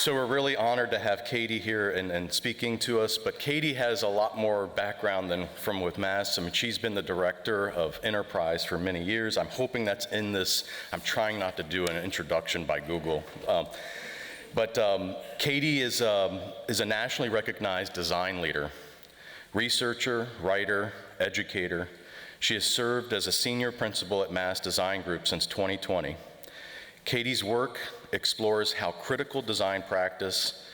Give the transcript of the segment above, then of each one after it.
So we're really honored to have Katie here and speaking to us, but Katie has a lot more background than from with Mass. I mean, she's been the director of Enterprise for many years. I'm hoping that's in this. I'm trying not to do an introduction by Google. But Katie is a nationally recognized design leader, researcher, writer, educator. She has served as a senior principal at Mass Design Group since 2020. Katie's work explores how critical design practice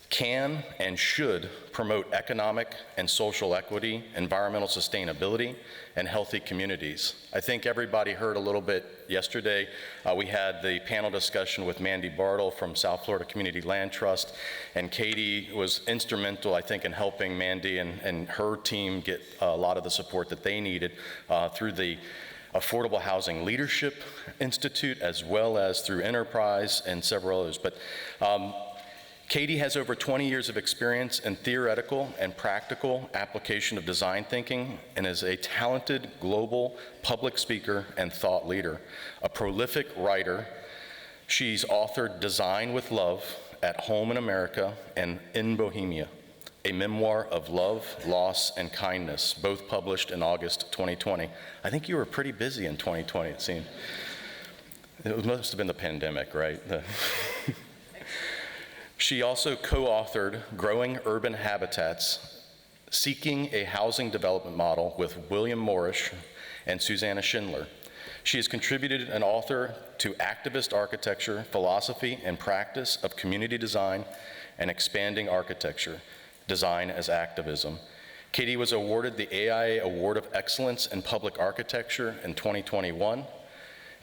can and should promote economic and social equity, environmental sustainability, and healthy communities. I think everybody heard a little bit yesterday. We had the panel discussion with Mandy Bartle from South Florida Community Land Trust, and Katie was instrumental, I think, in helping Mandy and her team get a lot of the support that they needed through the Affordable Housing Leadership Institute, as well as through Enterprise and several others. But Katie has over 20 years of experience in theoretical and practical application of design thinking and is a talented global public speaker and thought leader. A prolific writer, she's authored Design with Love, At Home in America, and In Bohemia, a memoir of love, loss, and kindness, both published in August 2020. I think you were pretty busy in 2020, it seemed. It must have been the pandemic, right? She also co-authored Growing Urban Habitats, Seeking a Housing Development Model with William Morrish and Susanna Schindler. She has contributed an author to Activist Architecture, Philosophy and Practice of Community Design, and Expanding Architecture, Design as Activism. Katie was awarded the AIA Award of Excellence in Public Architecture in 2021.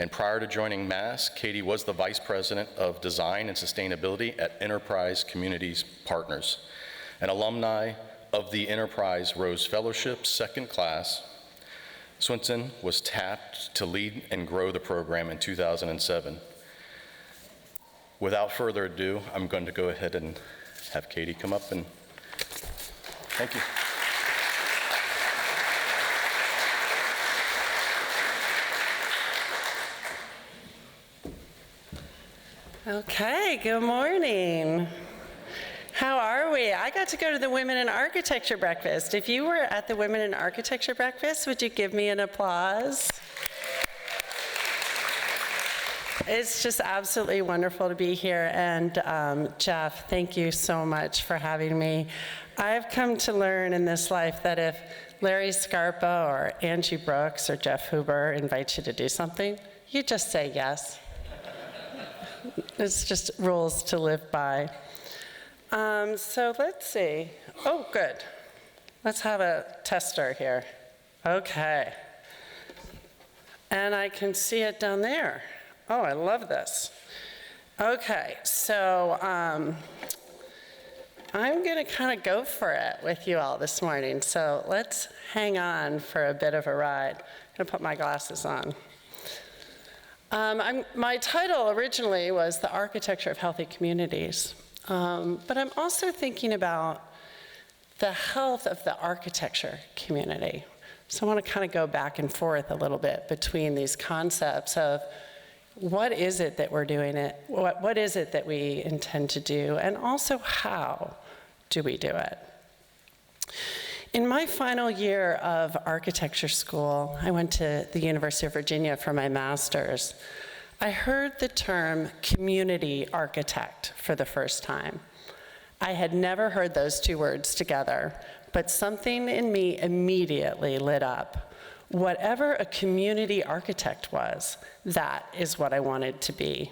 And prior to joining Mass, Katie was the Vice President of Design and Sustainability at Enterprise Communities Partners, an alumni of the Enterprise Rose Fellowship, second class. Swinson was tapped to lead and grow the program in 2007. Without further ado, I'm going to go ahead and have Katie come up and thank you. Okay, good morning. How are we? I got to go to the Women in Architecture breakfast. If you were at the Women in Architecture breakfast, would you give me an applause? It's just absolutely wonderful to be here. And Jeff, thank you so much for having me. I've come to learn in this life that if Larry Scarpa or Angie Brooks or Jeff Huber invite you to do something, you just say yes. It's just rules to live by. So let's see. Oh, good. Let's have a tester here. Okay. And I can see it down there. Oh, I love this. Okay, so I'm going to kind of go for it with you all this morning. So let's hang on for a bit of a ride. I'm going to put my glasses on. My title originally was The Architecture of Healthy Communities, but I'm also thinking about the health of the architecture community. So I want to kind of go back and forth a little bit between these concepts of what is it that we're doing what is it that we intend to do, and also how do we do it? In my final year of architecture school, I went to the University of Virginia for my master's. I heard the term community architect for the first time. I had never heard those two words together, but something in me immediately lit up. Whatever a community architect was, that is what I wanted to be.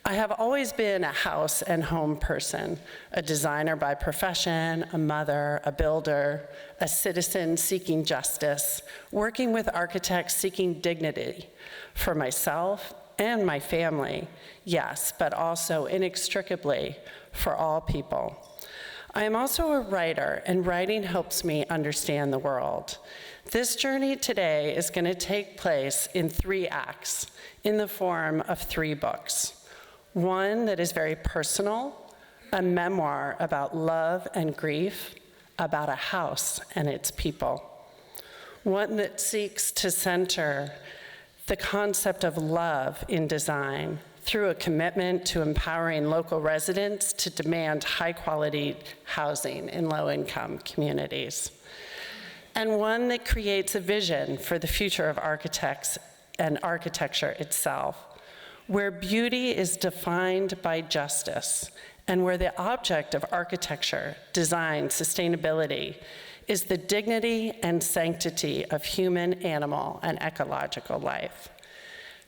I have always been a house and home person, a designer by profession, a mother, a builder, a citizen seeking justice, working with architects seeking dignity for myself and my family, yes, but also inextricably for all people. I am also a writer, and writing helps me understand the world. This journey today is going to take place in 3 acts, in the form of 3 books. One that is very personal, a memoir about love and grief, about a house and its people. One that seeks to center the concept of love in design through a commitment to empowering local residents to demand high-quality housing in low-income communities, and one that creates a vision for the future of architects and architecture itself, where beauty is defined by justice, and where the object of architecture, design, sustainability is the dignity and sanctity of human, animal, and ecological life.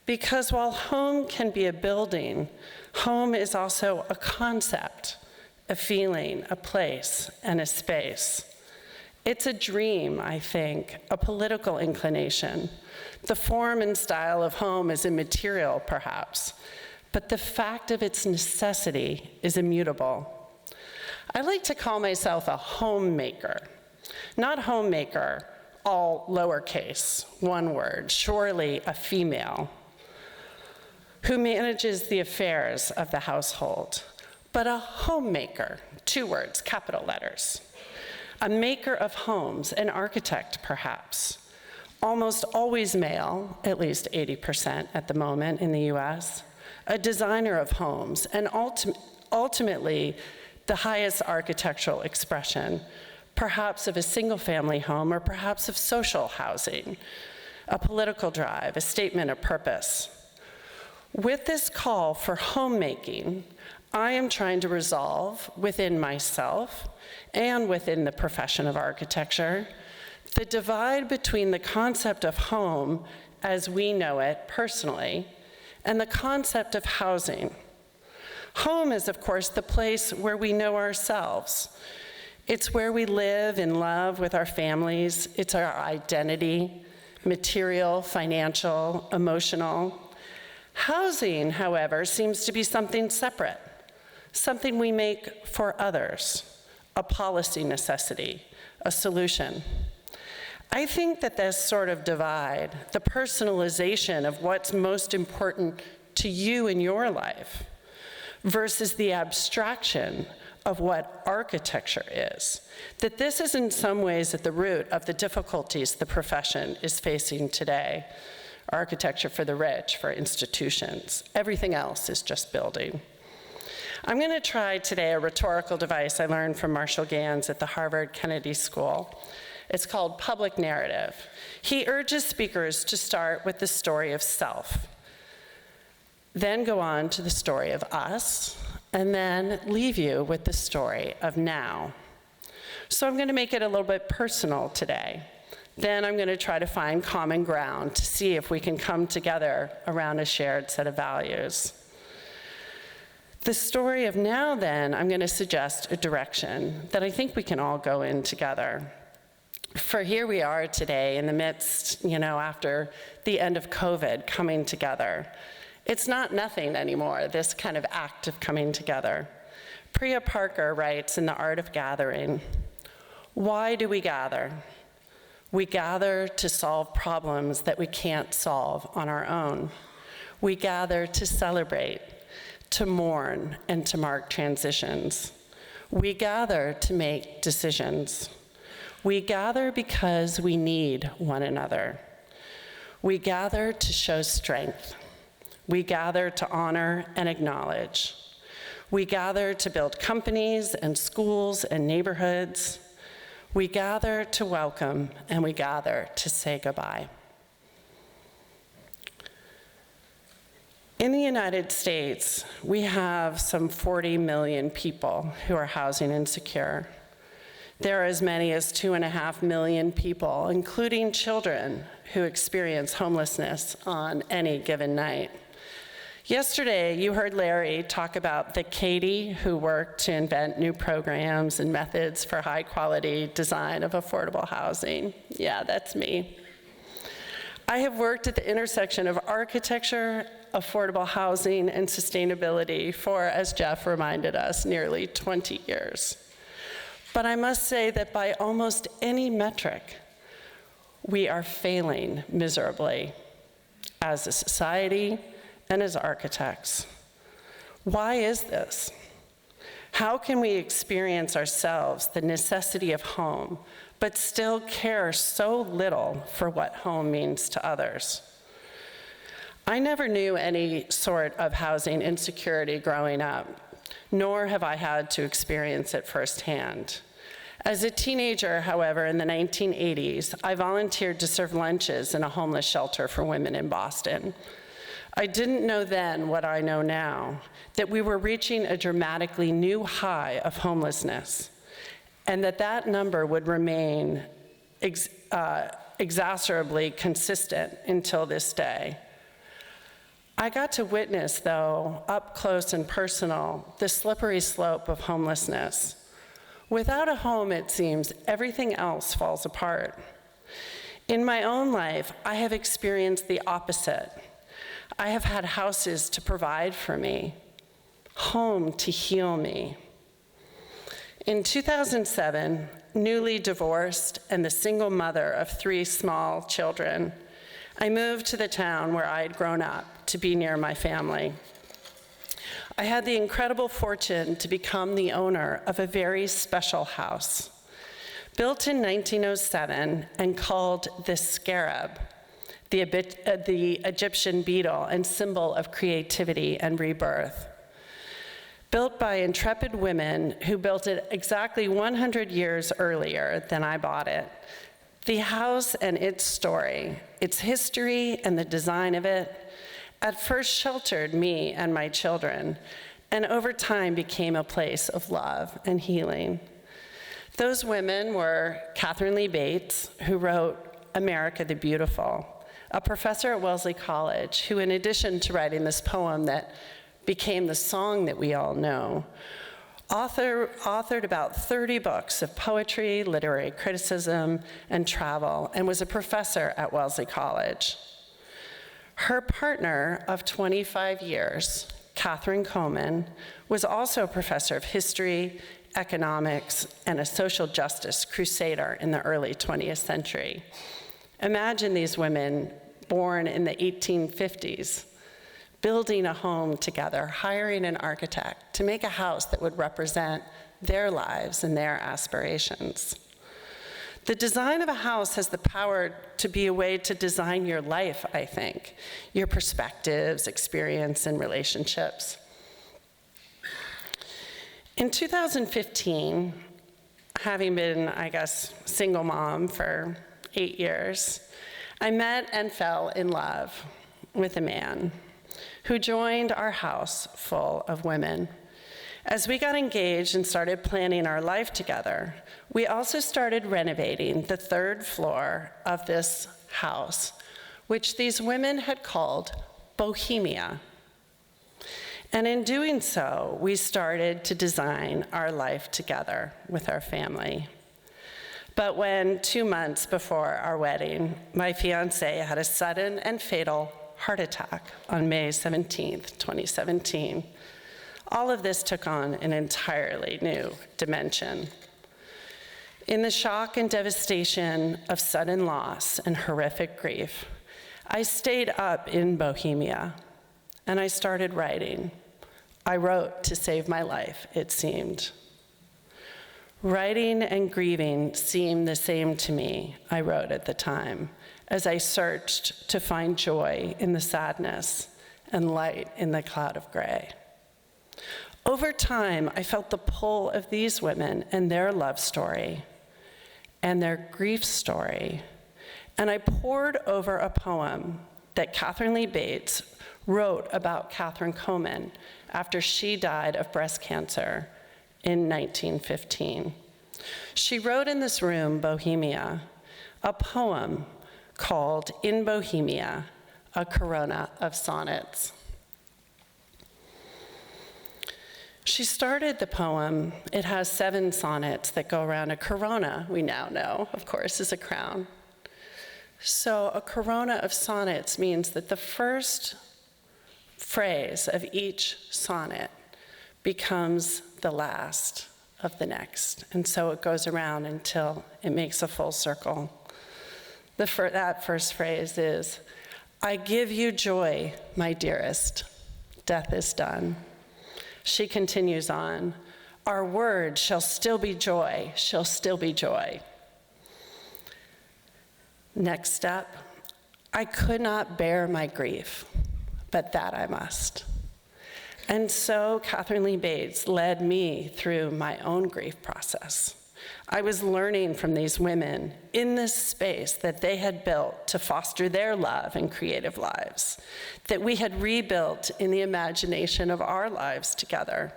Because while home can be a building, home is also a concept, a feeling, a place, and a space. It's a dream, I think, a political inclination. The form and style of home is immaterial, perhaps, but the fact of its necessity is immutable. I like to call myself a homemaker, not homemaker, all lowercase, one word, surely a female, who manages the affairs of the household, but a homemaker, 2 words, capital letters. A maker of homes, an architect perhaps, almost always male, at least 80% at the moment in the US, a designer of homes, and ultimately the highest architectural expression, perhaps of a single-family home or perhaps of social housing, a political drive, a statement of purpose. With this call for homemaking, I am trying to resolve within myself and within the profession of architecture the divide between the concept of home as we know it personally and the concept of housing. Home is, of course, the place where we know ourselves. It's where we live and love with our families. It's our identity, material, financial, emotional. Housing, however, seems to be something separate, something we make for others, a policy necessity, a solution. I think that this sort of divide, the personalization of what's most important to you in your life versus the abstraction of what architecture is, that this is in some ways at the root of the difficulties the profession is facing today. Architecture for the rich, for institutions. Everything else is just building. I'm going to try today a rhetorical device I learned from Marshall Gans at the Harvard Kennedy School. It's called public narrative. He urges speakers to start with the story of self, then go on to the story of us, and then leave you with the story of now. So I'm going to make it a little bit personal today. Then I'm going to try to find common ground to see if we can come together around a shared set of values. The story of now, then, I'm going to suggest a direction that I think we can all go in together. For here we are today in the midst, after the end of COVID, coming together. It's not nothing anymore, this kind of act of coming together. Priya Parker writes in The Art of Gathering, "Why do we gather? We gather to solve problems that we can't solve on our own. We gather to celebrate, to mourn, and to mark transitions. We gather to make decisions. We gather because we need one another. We gather to show strength. We gather to honor and acknowledge. We gather to build companies and schools and neighborhoods. We gather to welcome, and we gather to say goodbye." In the United States, we have some 40 million people who are housing insecure. There are as many as 2.5 million people, including children, who experience homelessness on any given night. Yesterday, you heard Larry talk about the Katie who worked to invent new programs and methods for high-quality design of affordable housing. Yeah, that's me. I have worked at the intersection of architecture, affordable housing, and sustainability for, as Jeff reminded us, nearly 20 years. But I must say that by almost any metric, we are failing miserably as a society and as architects. Why is this? How can we experience ourselves the necessity of home, but still care so little for what home means to others? I never knew any sort of housing insecurity growing up, nor have I had to experience it firsthand. As a teenager, however, in the 1980s, I volunteered to serve lunches in a homeless shelter for women in Boston. I didn't know then what I know now, that we were reaching a dramatically new high of homelessness, and that number would remain exacerbably consistent until this day. I got to witness, though, up close and personal, the slippery slope of homelessness. Without a home, it seems, everything else falls apart. In my own life, I have experienced the opposite. I have had houses to provide for me, home to heal me. In 2007, newly divorced and the single mother of 3 small children, I moved to the town where I had grown up to be near my family. I had the incredible fortune to become the owner of a very special house, built in 1907 and called the scarab, the Egyptian beetle and symbol of creativity and rebirth. Built by intrepid women who built it exactly 100 years earlier than I bought it. The house and its story, its history and the design of it, at first sheltered me and my children, and over time became a place of love and healing. Those women were Catherine Lee Bates, who wrote America the Beautiful, a professor at Wellesley College, who in addition to writing this poem that became the song that we all know, authored about 30 books of poetry, literary criticism, and travel, and was a professor at Wellesley College. Her partner of 25 years, Catherine Coleman, was also a professor of history, economics, and a social justice crusader in the early 20th century. Imagine these women born in the 1850s, building a home together, hiring an architect to make a house that would represent their lives and their aspirations. The design of a house has the power to be a way to design your life, I think, your perspectives, experience, and relationships. In 2015, having been, I guess, single mom for 8 years, I met and fell in love with a man who joined our house full of women. As we got engaged and started planning our life together, we also started renovating the 3rd floor of this house, which these women had called Bohemia. And in doing so, we started to design our life together with our family. But when 2 months before our wedding, my fiance had a sudden and fatal heart attack on May 17th, 2017, all of this took on an entirely new dimension. In the shock and devastation of sudden loss and horrific grief, I stayed up in Bohemia, and I started writing. I wrote to save my life, it seemed. Writing and grieving seemed the same to me, I wrote at the time, as I searched to find joy in the sadness and light in the cloud of gray. Over time, I felt the pull of these women and their love story and their grief story, and I pored over a poem that Catherine Lee Bates wrote about Catherine Coleman after she died of breast cancer in 1915. She wrote in this room, Bohemia, a poem called In Bohemia, a Corona of Sonnets. She started the poem, it has 7 sonnets that go around a corona, we now know, of course, is a crown. So a corona of sonnets means that the first phrase of each sonnet becomes the last of the next. And so it goes around until it makes a full circle. That first phrase is, I give you joy, my dearest, death is done. She continues on, our word shall still be joy, shall still be joy. Next step, I could not bear my grief. but that I must. And so Catherine Lee Bates led me through my own grief process. I was learning from these women in this space that they had built to foster their love and creative lives, that we had rebuilt in the imagination of our lives together.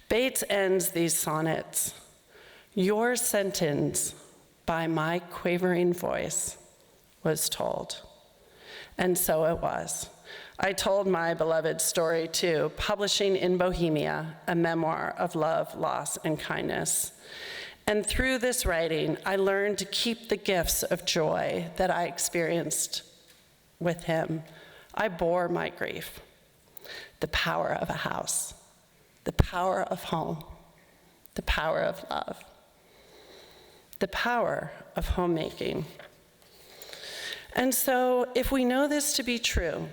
Bates ends these sonnets, "Your sentence by my quavering voice was told." And so it was. I told my beloved story too, publishing in Bohemia, a memoir of love, loss, and kindness. And through this writing, I learned to keep the gifts of joy that I experienced with him. I bore my grief, the power of a house, the power of home, the power of love, the power of homemaking. And so, if we know this to be true,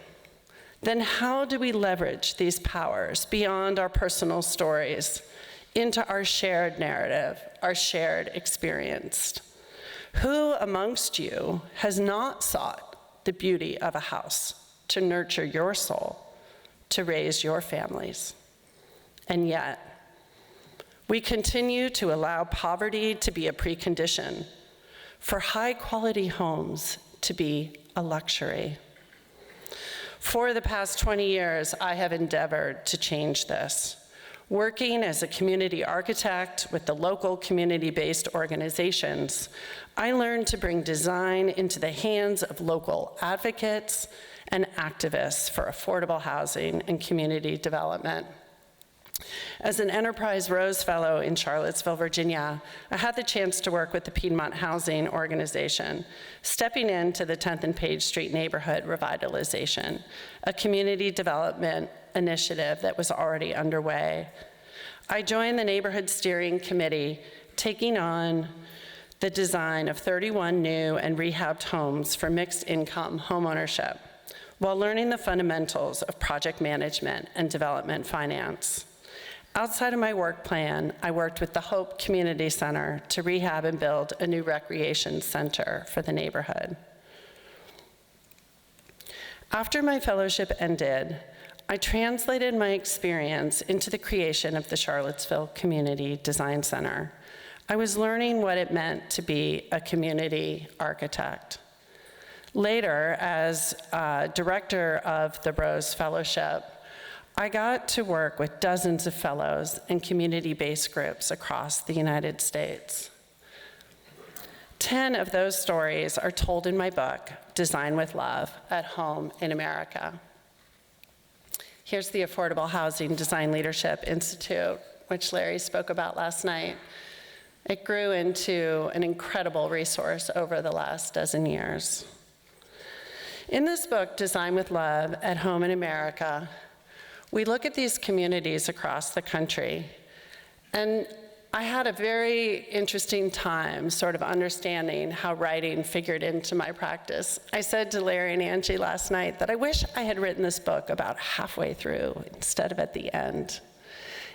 then how do we leverage these powers beyond our personal stories into our shared narrative, our shared experience? Who amongst you has not sought the beauty of a house to nurture your soul, to raise your families? And yet, we continue to allow poverty to be a precondition for high-quality homes to be a luxury. For the past 20 years, I have endeavored to change this. Working as a community architect with the local community-based organizations, I learned to bring design into the hands of local advocates and activists for affordable housing and community development. As an Enterprise Rose Fellow in Charlottesville, Virginia, I had the chance to work with the Piedmont Housing Organization, stepping into the 10th and Page Street neighborhood revitalization, a community development initiative that was already underway. I joined the Neighborhood Steering Committee, taking on the design of 31 new and rehabbed homes for mixed-income homeownership, while learning the fundamentals of project management and development finance. Outside of my work plan, I worked with the Hope Community Center to rehab and build a new recreation center for the neighborhood. After my fellowship ended, I translated my experience into the creation of the Charlottesville Community Design Center. I was learning what it meant to be a community architect. Later, as director of the Rose Fellowship, I got to work with dozens of fellows and community-based groups across the United States. 10 of those stories are told in my book, Design with Love, at Home in America. Here's the Affordable Housing Design Leadership Institute, which Larry spoke about last night. It grew into an incredible resource over the last dozen years. In this book, Design with Love, at Home in America, we look at these communities across the country, and I had a very interesting time sort of understanding how writing figured into my practice. I said to Larry and Angie last night that I wish I had written this book about halfway through instead of at the end.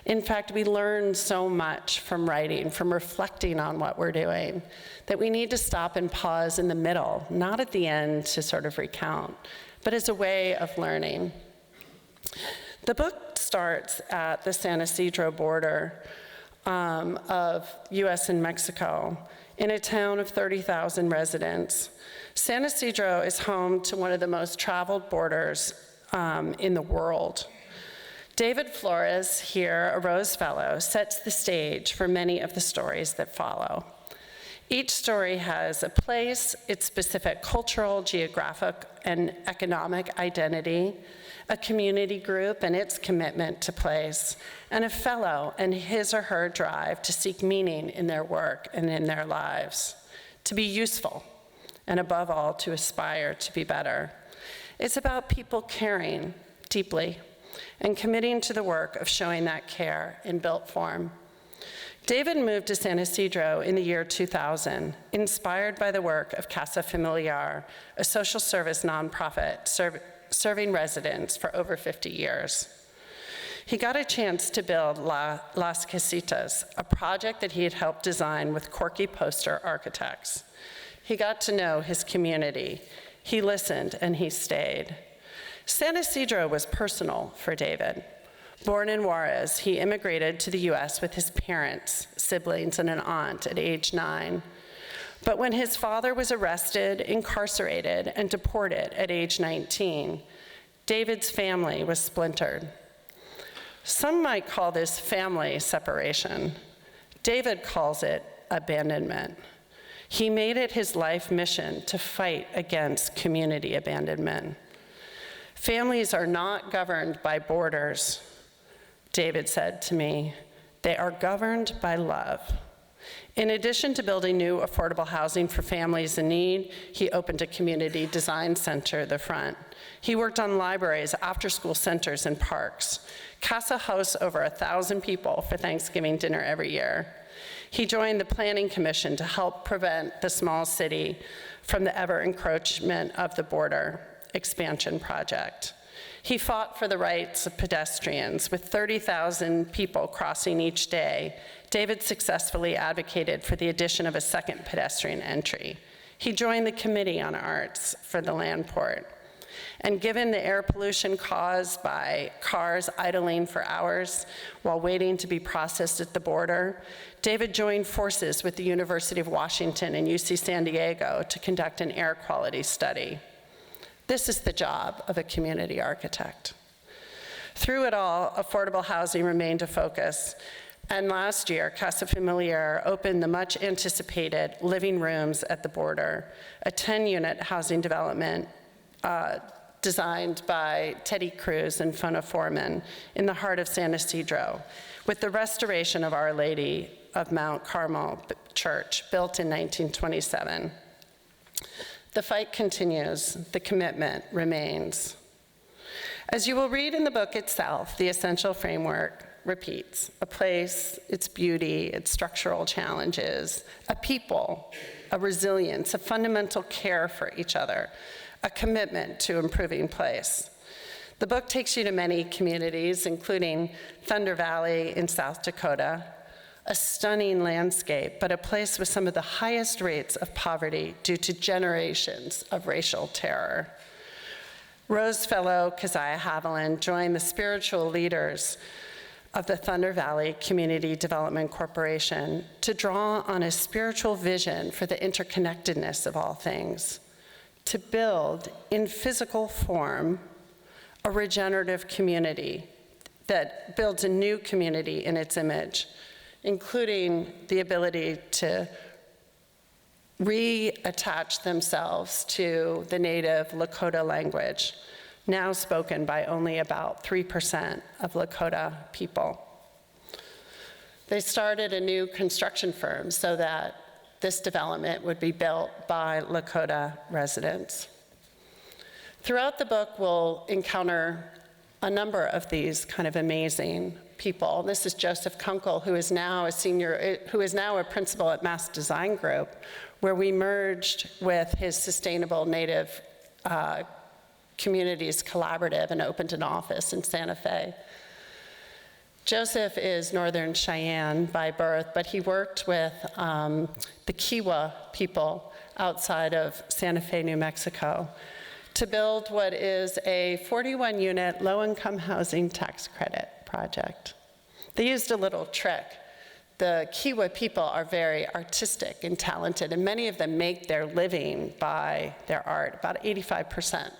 In fact, we learn so much from writing, from reflecting on what we're doing, that we need to stop and pause in the middle, not at the end to sort of recount, but as a way of learning. The book starts at the San Ysidro border of US and Mexico, in a town of 30,000 residents. San Ysidro is home to one of the most traveled borders in the world. David Flores, here, a Rose Fellow, sets the stage for many of the stories that follow. Each story has a place, its specific cultural, geographic, and economic identity, a community group and its commitment to place, and a fellow and his or her drive to seek meaning in their work and in their lives, to be useful, and above all, to aspire to be better. It's about people caring deeply and committing to the work of showing that care in built form. David moved to San Ysidro in the year 2000, inspired by the work of Casa Familiar, a social service nonprofit serving residents for over 50 years. He got a chance to build Las Casitas, a project that he had helped design with quirky poster architects. He got to know his community. He listened and he stayed. San Isidro was personal for David. Born in Juarez, he immigrated to the US with his parents, siblings, and an aunt at age 9. But when his father was arrested, incarcerated, and deported at age 19, David's family was splintered. Some might call this family separation. David calls it abandonment. He made it his life mission to fight against community abandonment. Families are not governed by borders, David said to me. They are governed by love. In addition to building new affordable housing for families in need, he opened a community design center, The Front. He worked on libraries, after-school centers, and parks. Casa hosts over 1,000 people for Thanksgiving dinner every year. He joined the Planning Commission to help prevent the small city from the ever-encroachment of the border expansion project. He fought for the rights of pedestrians. With 30,000 people crossing each day, David successfully advocated for the addition of a second pedestrian entry. He joined the Committee on Arts for the land port. And given the air pollution caused by cars idling for hours while waiting to be processed at the border, David joined forces with the University of Washington and UC San Diego to conduct an air quality study. This is the job of a community architect. Through it all, affordable housing remained a focus. And last year, Casa Familiar opened the much anticipated living rooms at the border, a 10-unit housing development designed by Teddy Cruz and Fona Foreman in the heart of San Isidro, with the restoration of Our Lady of Mount Carmel Church, built in 1927. The fight continues, the commitment remains. As you will read in the book itself, the essential framework repeats: a place, its beauty, its structural challenges, a people, a resilience, a fundamental care for each other, a commitment to improving place. The book takes you to many communities, including Thunder Valley in South Dakota, a stunning landscape, but a place with some of the highest rates of poverty due to generations of racial terror. Rose Fellow Keziah Haviland joined the spiritual leaders of the Thunder Valley Community Development Corporation to draw on a spiritual vision for the interconnectedness of all things, to build in physical form a regenerative community that builds a new community in its image, including the ability to reattach themselves to the native Lakota language, now spoken by only about 3% of Lakota people. They started a new construction firm so that this development would be built by Lakota residents. Throughout the book, we'll encounter a number of these kind of amazing people. This is Joseph Kunkel, who is now a principal at Mass Design Group, where we merged with his Sustainable Native Communities Collaborative and opened an office in Santa Fe. Joseph is Northern Cheyenne by birth, but he worked with the Kiowa people outside of Santa Fe, New Mexico, to build what is a 41-unit low-income housing tax credit project. They used a little trick. The Kiowa people are very artistic and talented, and many of them make their living by their art, about 85%.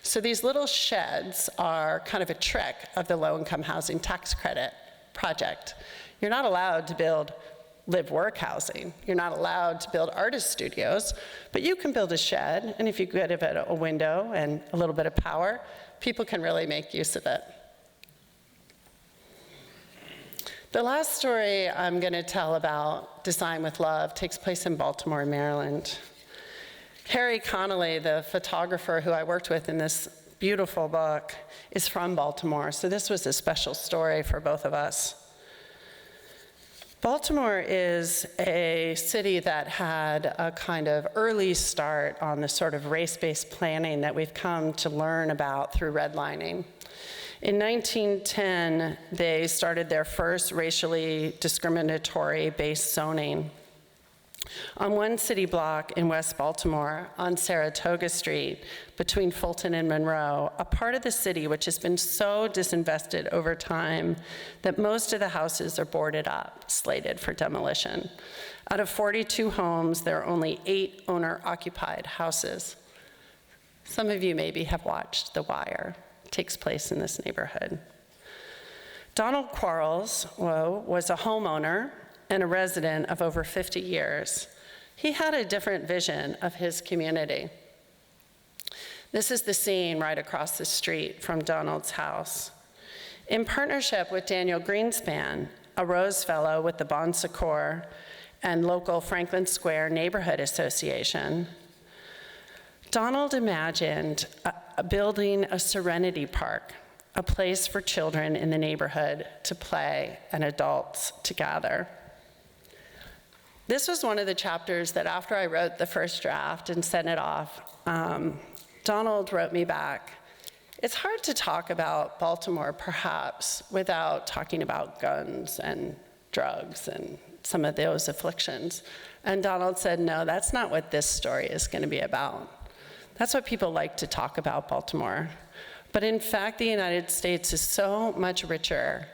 So these little sheds are kind of a trick of the low-income housing tax credit project. You're not allowed to build live-work housing. You're not allowed to build artist studios, but you can build a shed, and if you give it a window and a little bit of power, people can really make use of it. The last story I'm going to tell about Design with Love takes place in Baltimore, Maryland. Harry Connolly, the photographer who I worked with in this beautiful book, is from Baltimore, so this was a special story for both of us. Baltimore is a city that had a kind of early start on the sort of race-based planning that we've come to learn about through redlining. In 1910, they started their first racially discriminatory based zoning. On one city block in West Baltimore, on Saratoga Street, between Fulton and Monroe, a part of the city which has been so disinvested over time that most of the houses are boarded up, slated for demolition. Out of 42 homes, there are only 8 owner-occupied houses. Some of you maybe have watched The Wire. It takes place in this neighborhood. Donald Quarles was a homeowner and a resident of over 50 years. He had a different vision of his community. This is the scene right across the street from Donald's house. In partnership with Daniel Greenspan, a Rose Fellow with the Bon Secours and local Franklin Square Neighborhood Association, Donald imagined building a serenity park, a place for children in the neighborhood to play and adults to gather. This was one of the chapters that after I wrote the first draft and sent it off, Donald wrote me back. It's hard to talk about Baltimore, perhaps, without talking about guns and drugs and some of those afflictions. And Donald said, no, that's not what this story is going to be about. That's what people like to talk about Baltimore. But in fact, the United States is so much richer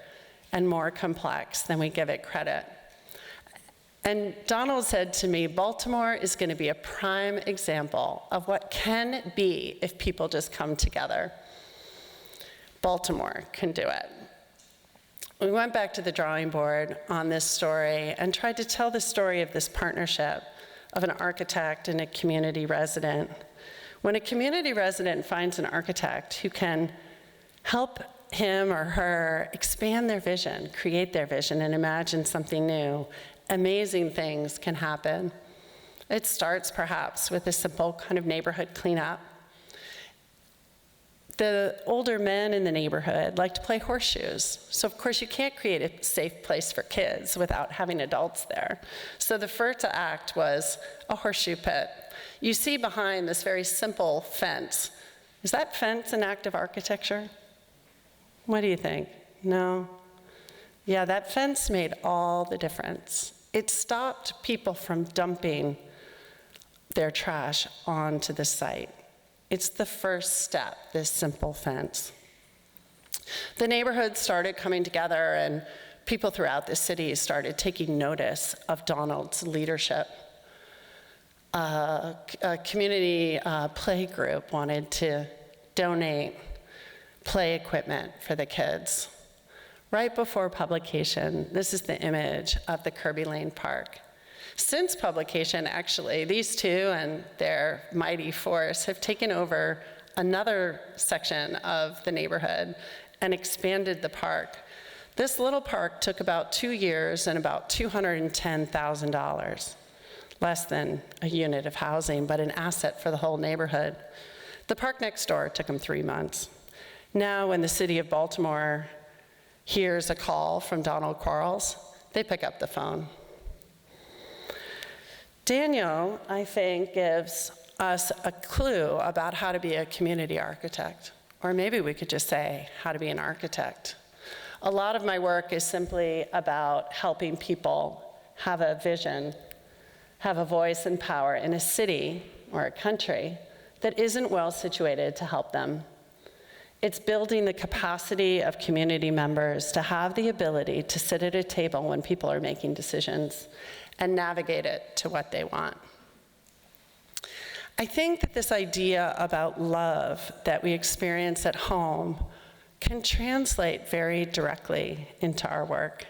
and more complex than we give it credit. And Donald said to me, Baltimore is going to be a prime example of what can be if people just come together. Baltimore can do it. We went back to the drawing board on this story and tried to tell the story of this partnership of an architect and a community resident. When a community resident finds an architect who can help him or her expand their vision, create their vision, and imagine something new, amazing things can happen. It starts perhaps with a simple kind of neighborhood cleanup. The older men in the neighborhood like to play horseshoes. So of course you can't create a safe place for kids without having adults there. So the first act was a horseshoe pit. You see behind this very simple fence. Is that fence an act of architecture? What do you think? No? Yeah, that fence made all the difference. It stopped people from dumping their trash onto the site. It's the first step, this simple fence. The neighborhood started coming together, and people throughout the city started taking notice of Donald's leadership. A community play group wanted to donate play equipment for the kids. Right before publication, this is the image of the Kirby Lane Park. Since publication, actually, these two and their mighty force have taken over another section of the neighborhood and expanded the park. This little park took about 2 years and about $210,000, less than a unit of housing, but an asset for the whole neighborhood. The park next door took them 3 months. Now, when the city of Baltimore hears a call from Donald Quarles, they pick up the phone. Daniel, I think, gives us a clue about how to be a community architect, or maybe we could just say how to be an architect. A lot of my work is simply about helping people have a vision, have a voice and power in a city or a country that isn't well situated to help them. It's building the capacity of community members to have the ability to sit at a table when people are making decisions and navigate it to what they want. I think that this idea about love that we experience at home can translate very directly into our work.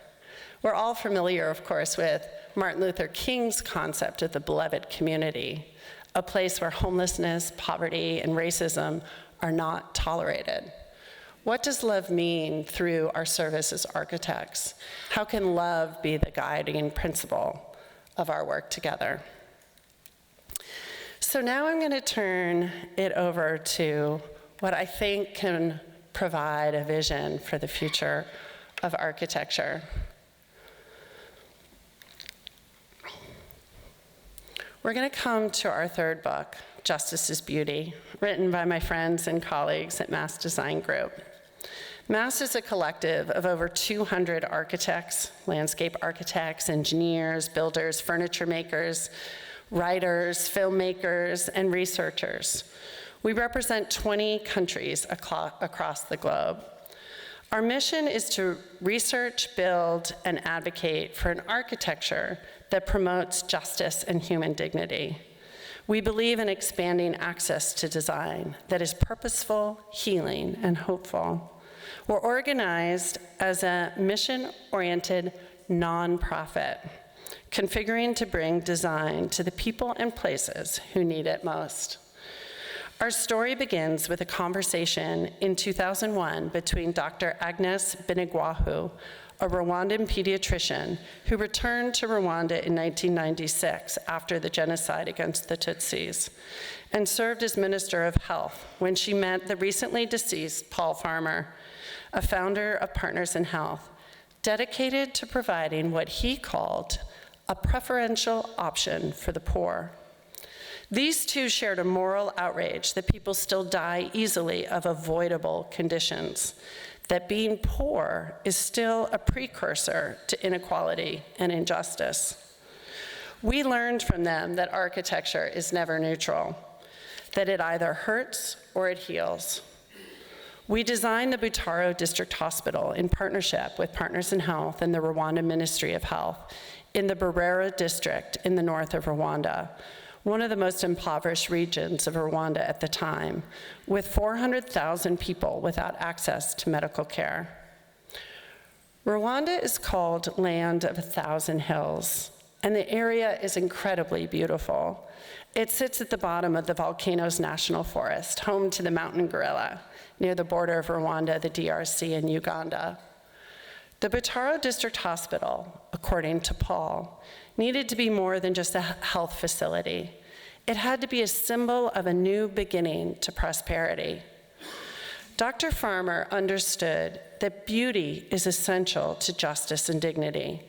We're all familiar, of course, with Martin Luther King's concept of the beloved community, a place where homelessness, poverty, and racism are not tolerated. What does love mean through our service as architects? How can love be the guiding principle of our work together? So now I'm going to turn it over to what I think can provide a vision for the future of architecture. We're going to come to our third book, Justice is Beauty, written by my friends and colleagues at Mass Design Group. MASS is a collective of over 200 architects, landscape architects, engineers, builders, furniture makers, writers, filmmakers, and researchers. We represent 20 countries across the globe. Our mission is to research, build, and advocate for an architecture that promotes justice and human dignity. We believe in expanding access to design that is purposeful, healing, and hopeful. We're organized as a mission-oriented nonprofit, configuring to bring design to the people and places who need it most. Our story begins with a conversation in 2001 between Dr. Agnes Binigwahu, a Rwandan pediatrician who returned to Rwanda in 1996 after the genocide against the Tutsis, and served as Minister of Health when she met the recently deceased Paul Farmer, a founder of Partners in Health, dedicated to providing what he called a preferential option for the poor. These two shared a moral outrage that people still die easily of avoidable conditions, that being poor is still a precursor to inequality and injustice. We learned from them that architecture is never neutral, that it either hurts or it heals. We designed the Butaro District Hospital in partnership with Partners in Health and the Rwanda Ministry of Health in the Burera district in the north of Rwanda, one of the most impoverished regions of Rwanda at the time, with 400,000 people without access to medical care. Rwanda is called Land of 1,000 Hills, and the area is incredibly beautiful. It sits at the bottom of the Volcanoes National Forest, home to the mountain gorilla, near the border of Rwanda, the DRC, and Uganda. The Butaro District Hospital, according to Paul, needed to be more than just a health facility. It had to be a symbol of a new beginning to prosperity. Dr. Farmer understood that beauty is essential to justice and dignity,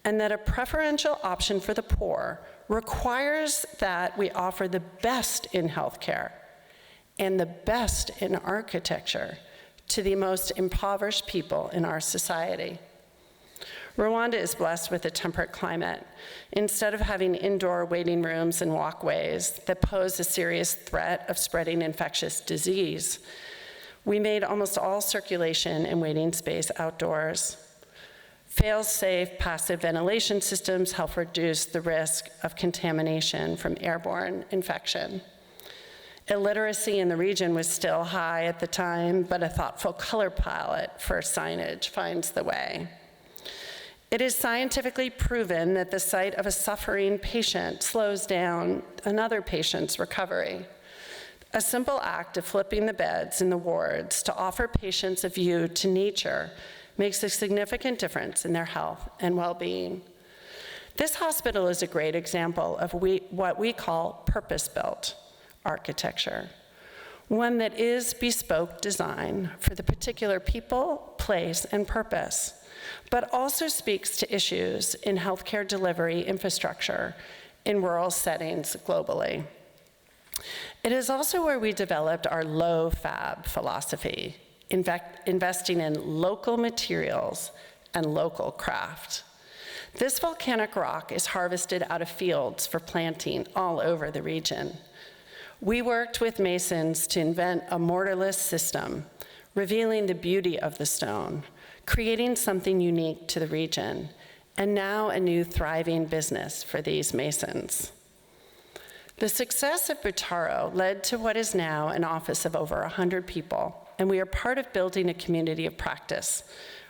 and that a preferential option for the poor requires that we offer the best in healthcare and the best in architecture to the most impoverished people in our society. Rwanda is blessed with a temperate climate. Instead of having indoor waiting rooms and walkways that pose a serious threat of spreading infectious disease, we made almost all circulation and waiting space outdoors. Fail-safe passive ventilation systems help reduce the risk of contamination from airborne infection. Illiteracy in the region was still high at the time, but a thoughtful color palette for signage finds the way. It is scientifically proven that the sight of a suffering patient slows down another patient's recovery. A simple act of flipping the beds in the wards to offer patients a view to nature makes a significant difference in their health and well-being. This hospital is a great example of what we call purpose-built architecture, one that is bespoke design for the particular people, place, and purpose, but also speaks to issues in healthcare delivery infrastructure in rural settings globally. It is also where we developed our low fab philosophy, investing in local materials and local craft. This volcanic rock is harvested out of fields for planting all over the region. We worked with masons to invent a mortarless system, revealing the beauty of the stone, creating something unique to the region, and now a new thriving business for these masons. The success of Butaro led to what is now an office of over 100 people, and we are part of building a community of practice,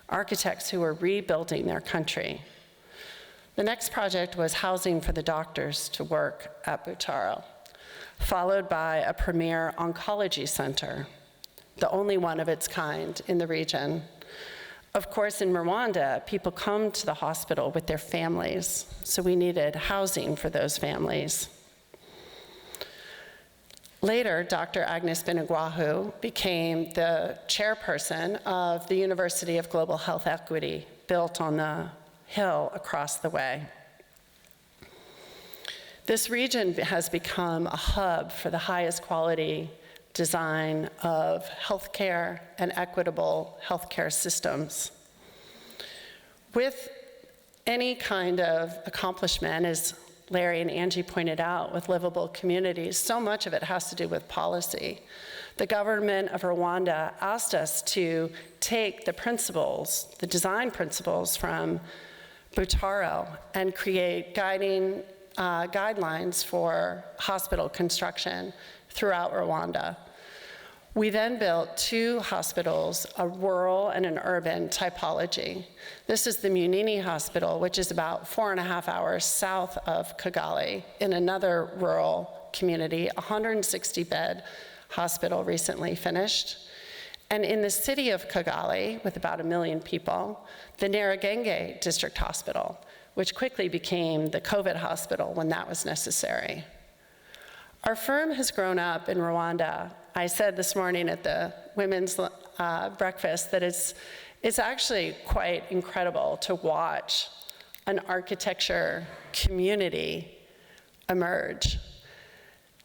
architects who are rebuilding their country. The next project was housing for the doctors to work at Butaro, followed by a premier oncology center, the only one of its kind in the region. Of course, in Rwanda, people come to the hospital with their families, so we needed housing for those families. Later, Dr. Agnes Binigwahu became the chairperson of the University of Global Health Equity, built on the hill across the way. This region has become a hub for the highest quality design of healthcare and equitable healthcare systems. With any kind of accomplishment, as Larry and Angie pointed out, with livable communities, so much of it has to do with policy. The government of Rwanda asked us to take the principles, the design principles from Butaro, and create guidelines for hospital construction throughout Rwanda. We then built 2 hospitals, a rural and an urban typology. This is the Munini Hospital, which is about 4.5 hours south of Kigali, in another rural community, a 160-bed hospital recently finished. And in the city of Kigali, with about 1 million people, the Nyarugenge District Hospital, which quickly became the COVID hospital when that was necessary. Our firm has grown up in Rwanda. I said this morning at the women's breakfast that it's actually quite incredible to watch an architecture community emerge.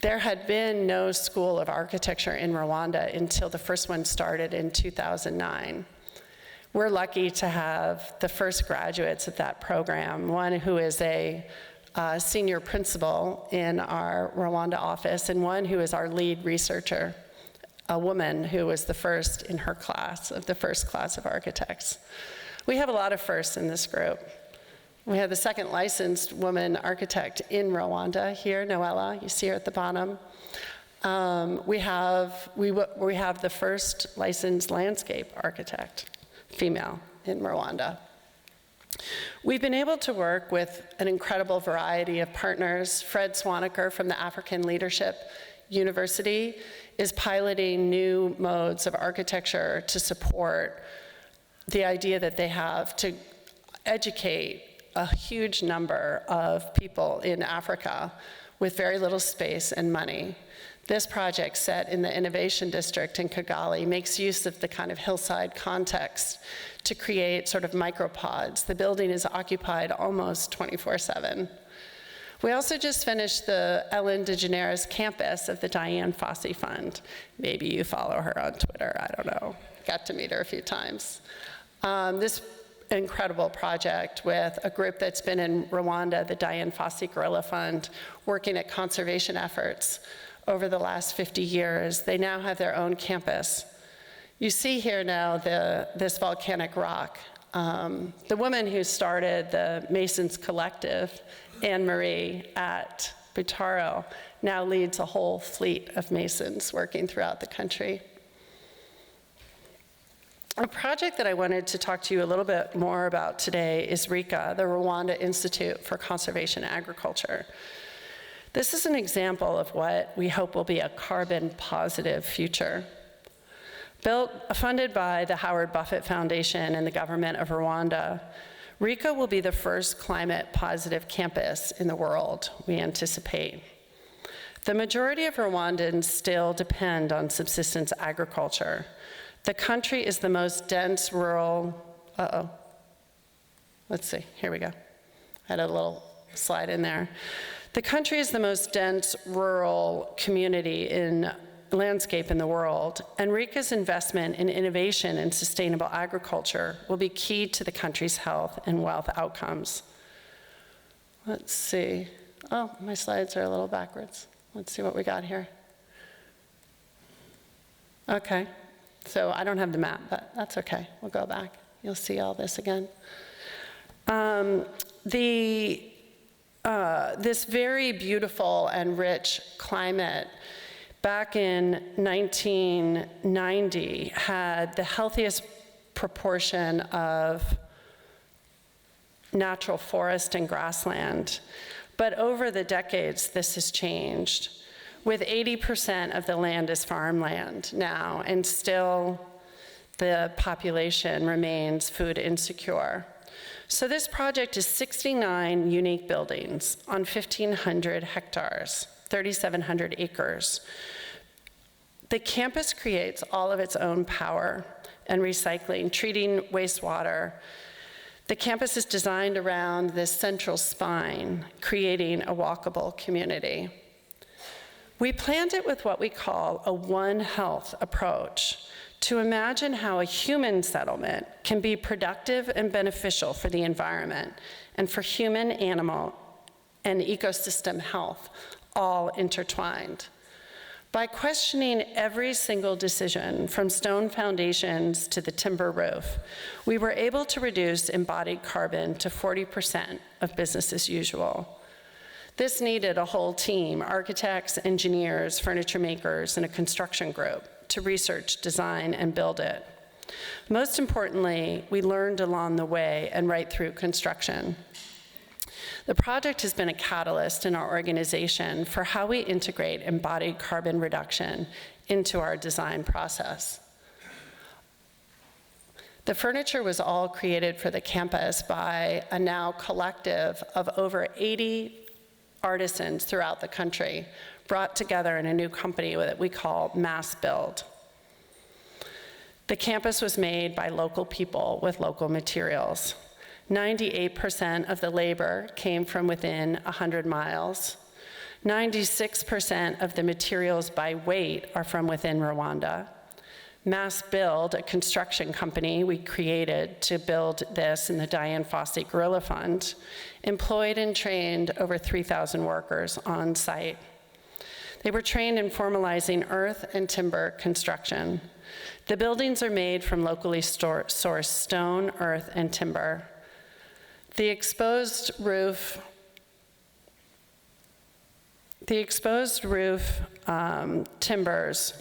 There had been no school of architecture in Rwanda until the first one started in 2009. We're lucky to have the first graduates of that program, one who is a senior principal in our Rwanda office, and one who is our lead researcher, a woman who was the first in her class, of the first class of architects. We have a lot of firsts in this group. We have the second licensed woman architect in Rwanda here, Noella, you see her at the bottom. We have the first licensed landscape architect, female, in Rwanda. We've been able to work with an incredible variety of partners. Fred Swaniker from the African Leadership University is piloting new modes of architecture to support the idea that they have to educate a huge number of people in Africa with very little space and money. This project, set in the Innovation District in Kigali, makes use of the kind of hillside context to create sort of micropods. The building is occupied almost 24/7. We also just finished the Ellen Degeneres campus of the Diane Fossey Fund. Maybe you follow her on Twitter, I don't know. Got to meet her a few times. This incredible project with a group that's been in Rwanda, the Diane Fossey Gorilla Fund, working at conservation efforts over the last 50 years. They now have their own campus. You see here now this volcanic rock. The woman who started the Masons Collective, Anne Marie at Butaro, now leads a whole fleet of Masons working throughout the country. A project that I wanted to talk to you a little bit more about today is Rika, the Rwanda Institute for Conservation Agriculture. This is an example of what we hope will be a carbon-positive future. Funded by the Howard Buffett Foundation and the government of Rwanda, Rika will be the first climate-positive campus in the world, we anticipate. The majority of Rwandans still depend on subsistence agriculture. The country is the most dense rural, let's see, here we go. I had a little slide in there. The country is the most dense rural community in landscape in the world, and Rika's investment in innovation and sustainable agriculture will be key to the country's health and wealth outcomes. Let's see. Oh, my slides are a little backwards. Let's see what we got here. Okay. So I don't have the map, but that's okay. We'll go back. You'll see all this again. This very beautiful and rich climate back in 1990 had the healthiest proportion of natural forest and grassland. But over the decades, this has changed, with 80% of the land is farmland now, and still the population remains food insecure. So this project is 69 unique buildings on 1,500 hectares, 3,700 acres. The campus creates all of its own power and recycling, treating wastewater. The campus is designed around this central spine, creating a walkable community. We planned it with what we call a One Health approach to imagine how a human settlement can be productive and beneficial for the environment and for human, animal, and ecosystem health, all intertwined. By questioning every single decision, from stone foundations to the timber roof, we were able to reduce embodied carbon to 40% of business as usual. This needed a whole team, architects, engineers, furniture makers, and a construction group to research, design, and build it. Most importantly, we learned along the way and right through construction. The project has been a catalyst in our organization for how we integrate embodied carbon reduction into our design process. The furniture was all created for the campus by a now collective of over 80 artisans throughout the country, brought together in a new company that we call Mass Build. The campus was made by local people with local materials. 98% of the labor came from within 100 miles. 96% of the materials by weight are from within Rwanda. Mass Build, a construction company we created to build this in the Diane Fossey Gorilla Fund, employed and trained over 3,000 workers on site. They were trained in formalizing earth and timber construction. The buildings are made from locally sourced stone, earth, and timber. The exposed roof timbers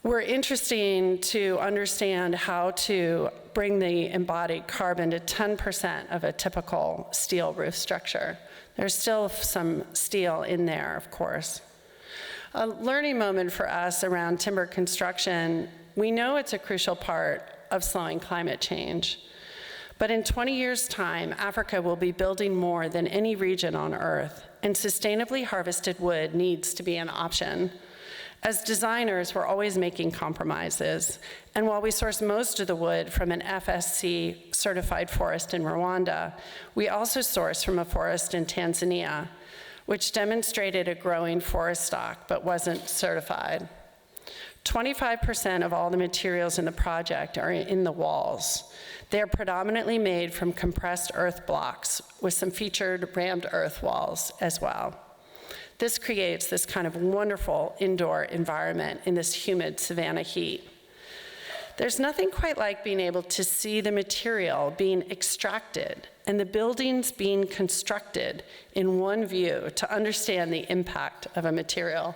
were interesting to understand how to bring the embodied carbon to 10% of a typical steel roof structure. There's still some steel in there, of course. A learning moment for us around timber construction, we know it's a crucial part of slowing climate change. But in 20 years' time, Africa will be building more than any region on Earth, and sustainably harvested wood needs to be an option. As designers, we're always making compromises, and while we source most of the wood from an FSC-certified forest in Rwanda, we also source from a forest in Tanzania, which demonstrated a growing forest stock but wasn't certified. 25% of all the materials in the project are in the walls. They are predominantly made from compressed earth blocks with some featured rammed earth walls as well. This creates this kind of wonderful indoor environment in this humid savanna heat. There's nothing quite like being able to see the material being extracted and the buildings being constructed in one view to understand the impact of a material.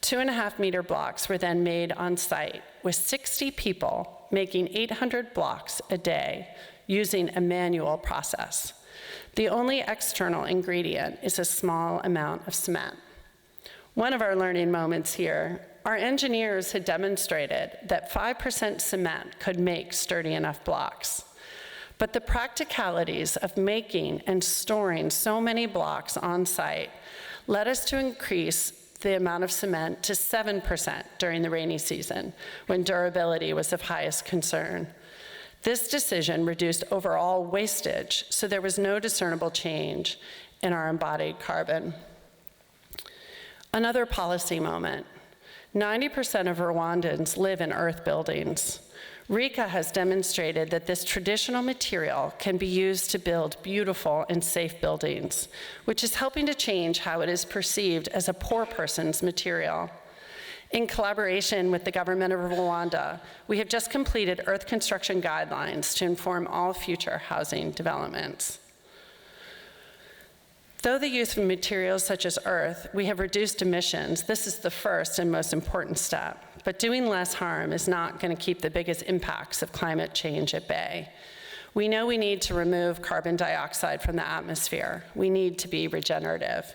2.5-meter blocks were then made on site with 60 people making 800 blocks a day using a manual process. The only external ingredient is a small amount of cement. One of our learning moments here, our engineers had demonstrated that 5% cement could make sturdy enough blocks. But the practicalities of making and storing so many blocks on site led us to increase the amount of cement to 7% during the rainy season, when durability was of highest concern. This decision reduced overall wastage, so there was no discernible change in our embodied carbon. Another policy moment. 90% of Rwandans live in earth buildings. Rika has demonstrated that this traditional material can be used to build beautiful and safe buildings, which is helping to change how it is perceived as a poor person's material. In collaboration with the government of Rwanda, we have just completed earth construction guidelines to inform all future housing developments. Though the use of materials such as earth, we have reduced emissions, this is the first and most important step. But doing less harm is not going to keep the biggest impacts of climate change at bay. We know we need to remove carbon dioxide from the atmosphere. We need to be regenerative.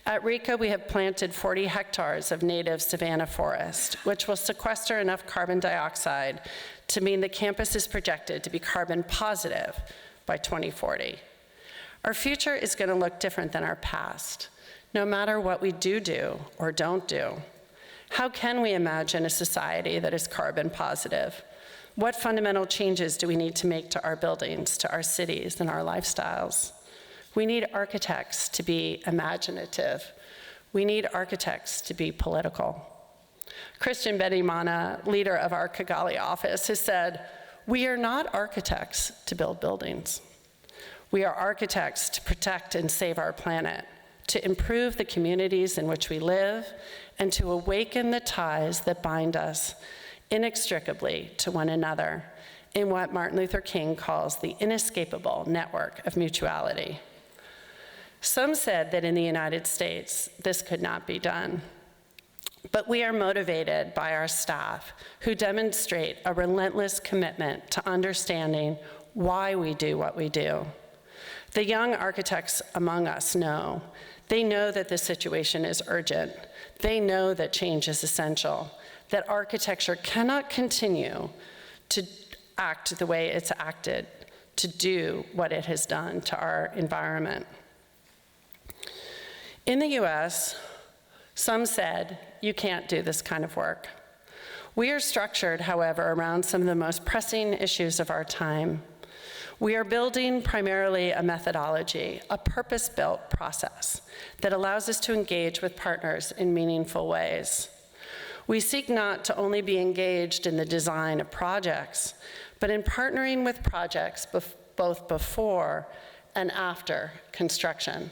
At Rika, we have planted 40 hectares of native savanna forest, which will sequester enough carbon dioxide to mean the campus is projected to be carbon positive by 2040. Our future is going to look different than our past, no matter what we do or don't do. How can we imagine a society that is carbon positive? What fundamental changes do we need to make to our buildings, to our cities, and our lifestyles? We need architects to be imaginative. We need architects to be political. Christian Bedimana, leader of our Kigali office, has said, "We are not architects to build buildings. We are architects to protect and save our planet, to improve the communities in which we live, and to awaken the ties that bind us inextricably to one another in what Martin Luther King calls the inescapable network of mutuality." Some said that in the United States, this could not be done. But we are motivated by our staff, who demonstrate a relentless commitment to understanding why we do what we do. The young architects among us know. They know that the situation is urgent. They know that change is essential, that architecture cannot continue to act the way it's acted, to do what it has done to our environment. In the US, some said, "You can't do this kind of work." We are structured, however, around some of the most pressing issues of our time. We are building primarily a methodology, a purpose-built process that allows us to engage with partners in meaningful ways. We seek not to only be engaged in the design of projects, but in partnering with projects both before and after construction.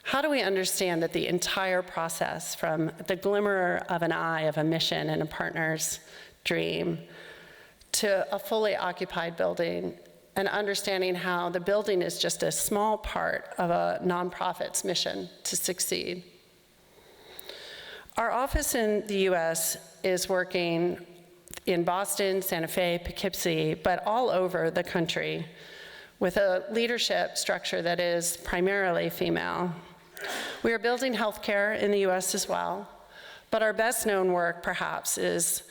How do we understand that the entire process, from the glimmer of an eye of a mission and a partner's dream to a fully occupied building, and understanding how the building is just a small part of a nonprofit's mission to succeed? Our office in the US is working in Boston, Santa Fe, Poughkeepsie, but all over the country with a leadership structure that is primarily female. We are building healthcare in the US as well, but our best known work perhaps is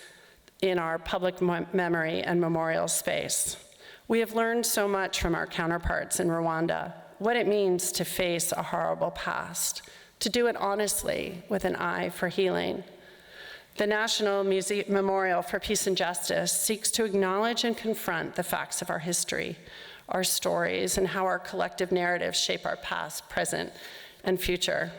in our public memory and memorial space. We have learned so much from our counterparts in Rwanda, what it means to face a horrible past, to do it honestly with an eye for healing. The National Memorial for Peace and Justice seeks to acknowledge and confront the facts of our history, our stories, and how our collective narratives shape our past, present, and future.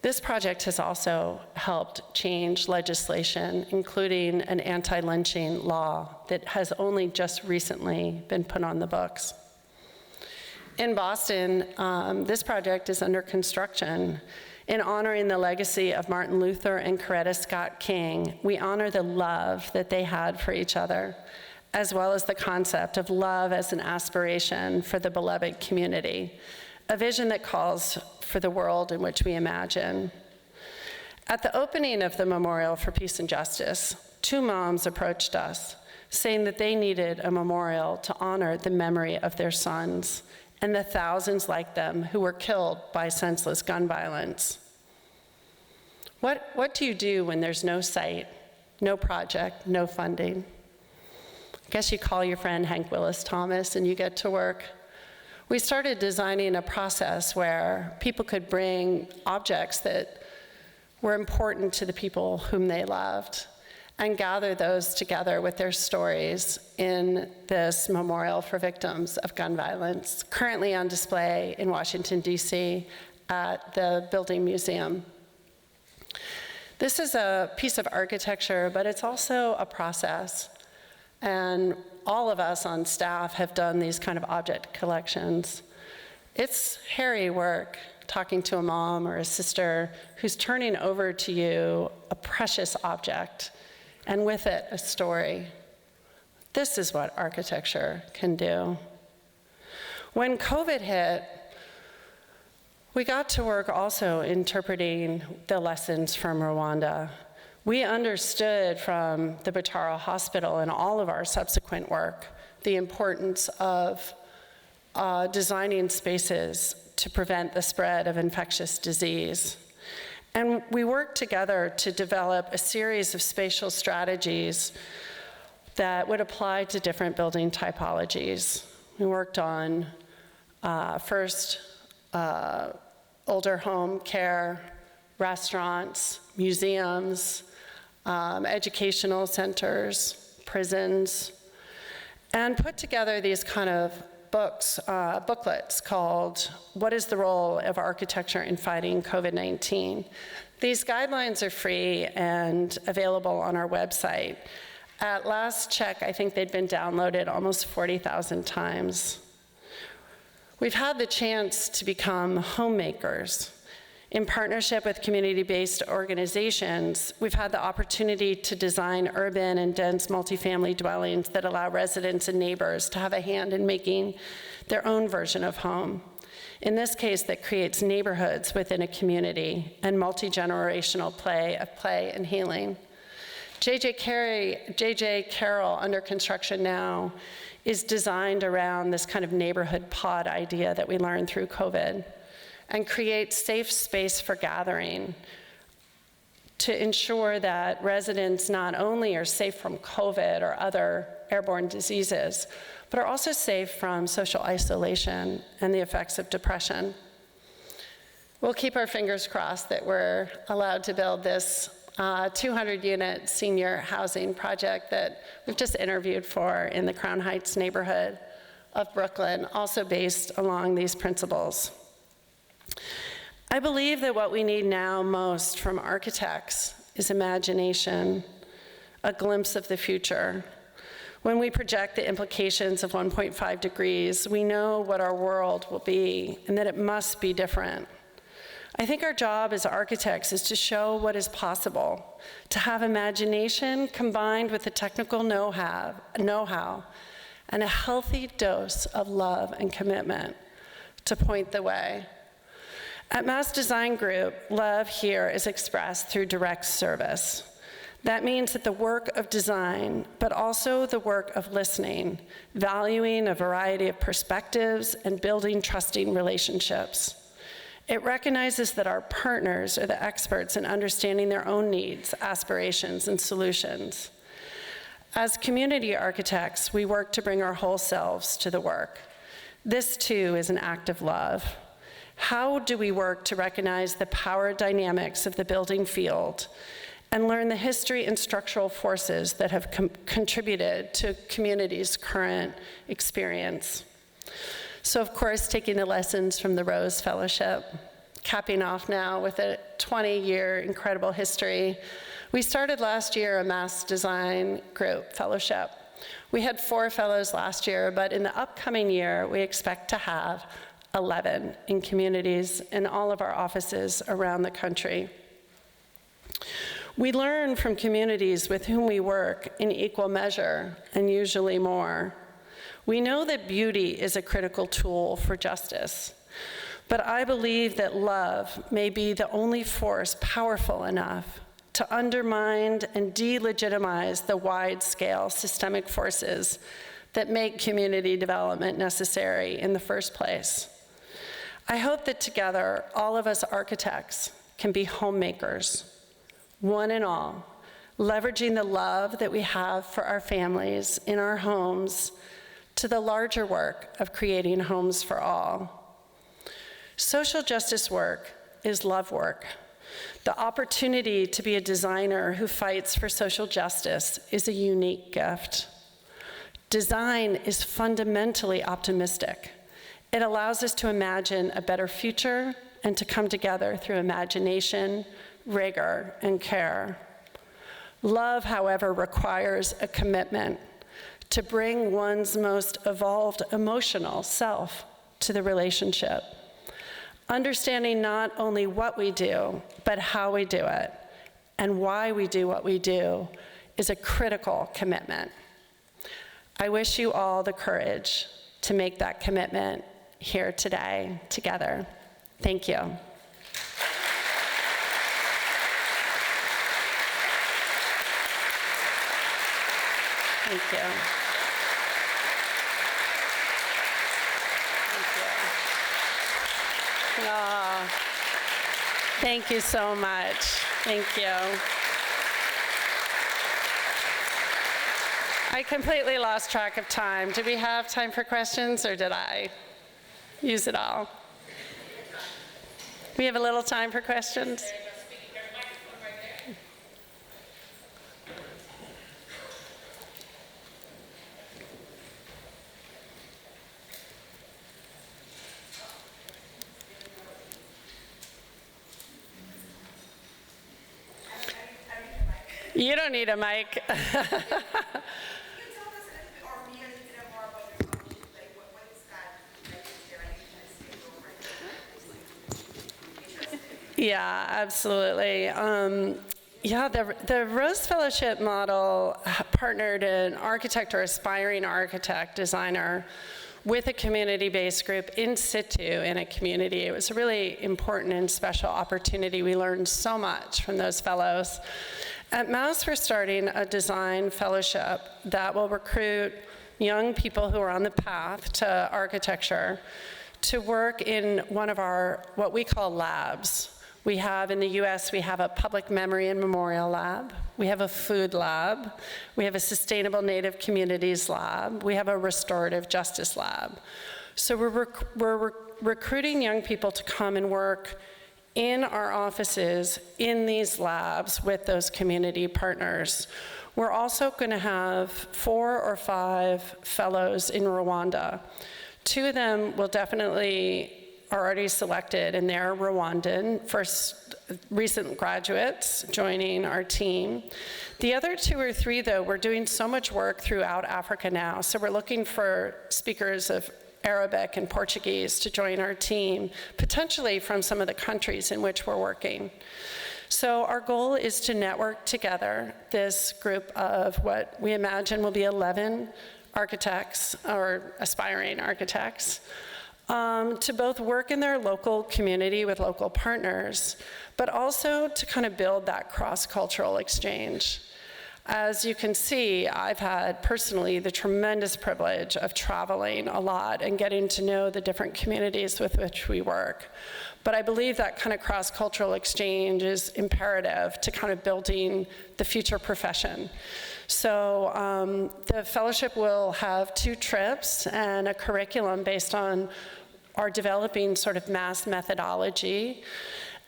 This project has also helped change legislation, including an anti-lynching law that has only just recently been put on the books. In Boston, this project is under construction. In honoring the legacy of Martin Luther and Coretta Scott King, we honor the love that they had for each other, as well as the concept of love as an aspiration for the beloved community, a vision that calls for the world in which we imagine. At the opening of the Memorial for Peace and Justice, 2 moms approached us, saying that they needed a memorial to honor the memory of their sons and the thousands like them who were killed by senseless gun violence. What do you do when there's no site, no project, no funding? I guess you call your friend Hank Willis Thomas and you get to work. We started designing a process where people could bring objects that were important to the people whom they loved and gather those together with their stories in this memorial for victims of gun violence, currently on display in Washington, D.C. at the Building Museum. This is a piece of architecture, but it's also a process. And all of us on staff have done these kind of object collections. It's hairy work, talking to a mom or a sister who's turning over to you a precious object, and with it, a story. This is what architecture can do. When COVID hit, we got to work also interpreting the lessons from Rwanda. We understood from the Butaro Hospital and all of our subsequent work the importance of designing spaces to prevent the spread of infectious disease. And we worked together to develop a series of spatial strategies that would apply to different building typologies. We worked on first older home care, restaurants, museums, educational centers, prisons, and put together these kind of booklets called What is the Role of Architecture in Fighting COVID-19? These guidelines are free and available on our website. At last check, I think they'd been downloaded almost 40,000 times. We've had the chance to become homemakers. In partnership with community-based organizations, we've had the opportunity to design urban and dense multifamily dwellings that allow residents and neighbors to have a hand in making their own version of home. In this case, that creates neighborhoods within a community and multi-generational play and healing. J.J. Carroll, under construction now, is designed around this kind of neighborhood pod idea that we learned through COVID, and create safe space for gathering to ensure that residents not only are safe from COVID or other airborne diseases, but are also safe from social isolation and the effects of depression. We'll keep our fingers crossed that we're allowed to build this 200-unit senior housing project that we've just interviewed for in the Crown Heights neighborhood of Brooklyn, also based along these principles. I believe that what we need now most from architects is imagination, a glimpse of the future. When we project the implications of 1.5 degrees, we know what our world will be and that it must be different. I think our job as architects is to show what is possible, to have imagination combined with the technical know-how and a healthy dose of love and commitment to point the way. At Mass Design Group, love here is expressed through direct service. That means that the work of design, but also the work of listening, valuing a variety of perspectives, and building trusting relationships. It recognizes that our partners are the experts in understanding their own needs, aspirations, and solutions. As community architects, we work to bring our whole selves to the work. This, too, is an act of love. How do we work to recognize the power dynamics of the building field and learn the history and structural forces that have contributed to community's current experience? So, of course, taking the lessons from the Rose Fellowship, capping off now with a 20-year incredible history. We started last year a Mass Design Group Fellowship. We had 4 fellows last year, but in the upcoming year, we expect to have 11 in communities in all of our offices around the country. We learn from communities with whom we work in equal measure, and usually more. We know that beauty is a critical tool for justice, but I believe that love may be the only force powerful enough to undermine and delegitimize the wide-scale systemic forces that make community development necessary in the first place. I hope that together, all of us architects can be homemakers, one and all, leveraging the love that we have for our families in our homes to the larger work of creating homes for all. Social justice work is love work. The opportunity to be a designer who fights for social justice is a unique gift. Design is fundamentally optimistic. It allows us to imagine a better future and to come together through imagination, rigor, and care. Love, however, requires a commitment to bring one's most evolved emotional self to the relationship, understanding not only what we do, but how we do it, and why we do what we do is a critical commitment. I wish you all the courage to make that commitment here today, together. Thank you. Thank you. Thank you. Oh, thank you so much. Thank you. I completely lost track of time. Do we have time for questions, or did I use it all? We have a little time for questions. You don't need a mic. Yeah, absolutely. Yeah, the Rose Fellowship model partnered an architect or aspiring architect, designer, with a community-based group in situ in a community. It was a really important and special opportunity. We learned so much from those fellows. At Mass, we're starting a design fellowship that will recruit young people who are on the path to architecture to work in one of our, what we call labs. We have, in the US, we have a public memory and memorial lab. We have a food lab. We have a sustainable native communities lab. We have a restorative justice lab. So we're recruiting young people to come and work in our offices in these labs with those community partners. We're also going to have 4 or 5 fellows in Rwanda. 2 of them will definitely are already selected, and they're Rwandan, first recent graduates joining our team. The other 2 or 3, though, we're doing so much work throughout Africa now, so we're looking for speakers of Arabic and Portuguese to join our team, potentially from some of the countries in which we're working. So our goal is to network together this group of what we imagine will be 11 architects or aspiring architects, to both work in their local community with local partners, but also to kind of build that cross-cultural exchange. As you can see, I've had personally the tremendous privilege of traveling a lot and getting to know the different communities with which we work. But I believe that kind of cross-cultural exchange is imperative to kind of building the future profession. So the fellowship will have 2 trips and a curriculum based on our developing sort of Mass methodology,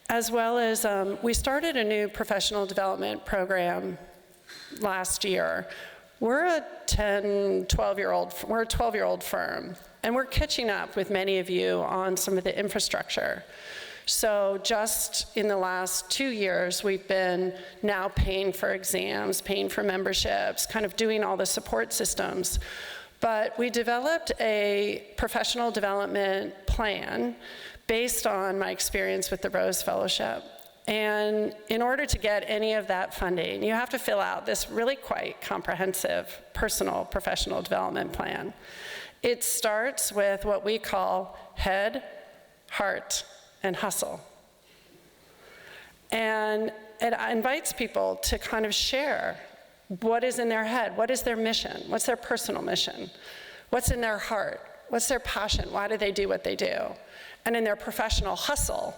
as well as we started a new professional development program last year. We're a 12-year-old firm, and we're catching up with many of you on some of the infrastructure. So just in the last 2 years, we've been now paying for exams, paying for memberships, kind of doing all the support systems. But we developed a professional development plan based on my experience with the Rose Fellowship. And in order to get any of that funding, you have to fill out this really quite comprehensive personal professional development plan. It starts with what we call head, heart, and hustle. And it invites people to kind of share what is in their head, what is their mission, what's their personal mission, what's in their heart, what's their passion, why do they do what they do, and in their professional hustle,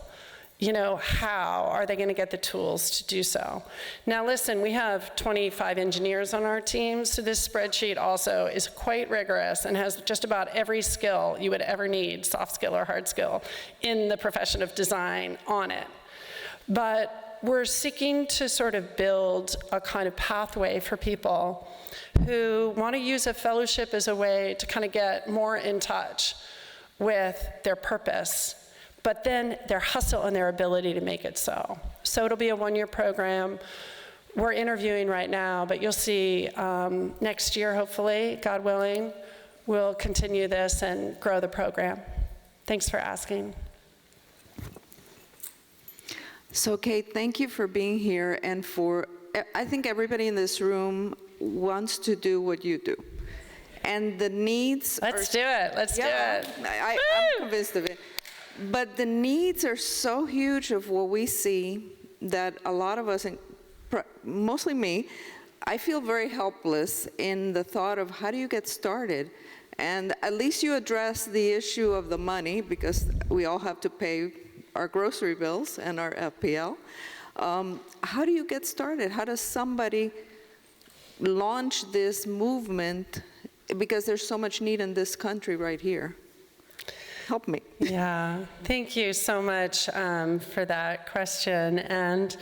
you know, how are they going to get the tools to do so? Now listen, we have 25 engineers on our team, so this spreadsheet also is quite rigorous and has just about every skill you would ever need, soft skill or hard skill, in the profession of design on it. But we're seeking to sort of build a kind of pathway for people who want to use a fellowship as a way to kind of get more in touch with their purpose, but then their hustle and their ability to make it so. So it'll be a 1-year program. We're interviewing right now, but you'll see next year, hopefully, God willing, we'll continue this and grow the program. Thanks for asking. So Kate, thank you for being here, and I think everybody in this room wants to do what you do. And the needs Let's do it. I'm convinced of it. But the needs are so huge of what we see that a lot of us, mostly me, I feel very helpless in the thought of how do you get started? And at least you address the issue of the money, because we all have to pay our grocery bills and our FPL. How do you get started? How does somebody launch this movement? Because there's so much need in this country right here. Help me. Yeah, thank you so much for that question. And,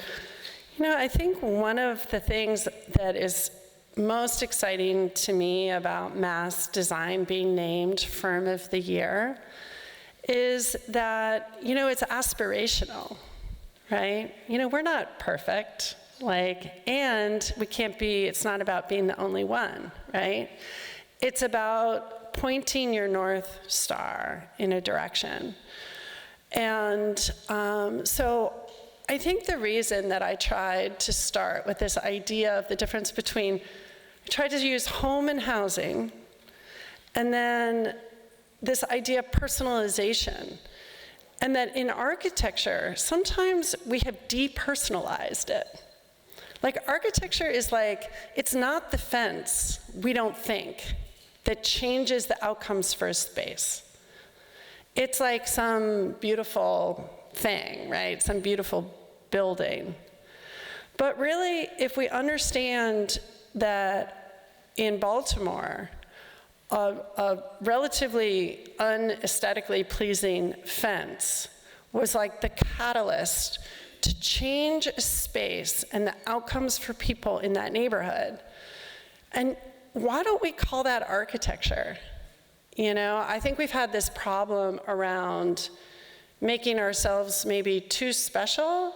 you know, I think one of the things that is most exciting to me about Mass Design being named Firm of the Year is that, you know, it's aspirational, right? You know, we're not perfect. And we can't be, it's not about being the only one, right? It's about pointing your North Star in a direction. And so I think the reason that I tried to start with this idea of the difference between, I tried to use home and housing, and then this idea of personalization. And that in architecture, sometimes we have depersonalized it. Like architecture is like, it's not the fence, we don't think, that changes the outcomes for a space. It's like some beautiful thing, right? Some beautiful building. But really, if we understand that in Baltimore, a relatively unaesthetically pleasing fence was like the catalyst to change a space and the outcomes for people in that neighborhood. And why don't we call that architecture? You know, I think we've had this problem around making ourselves maybe too special,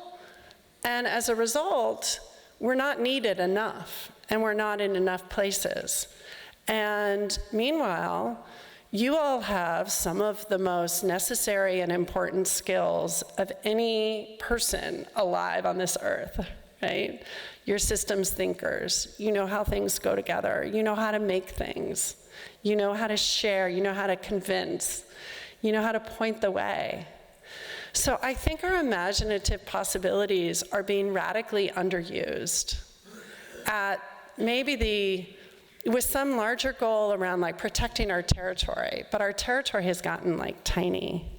and as a result, we're not needed enough, and we're not in enough places. And meanwhile, you all have some of the most necessary and important skills of any person alive on this earth, right? You're systems thinkers. You know how things go together. You know how to make things. You know how to share. You know how to convince. You know how to point the way. So I think our imaginative possibilities are being radically underused at maybe with some larger goal around like protecting our territory, but our territory has gotten like tiny,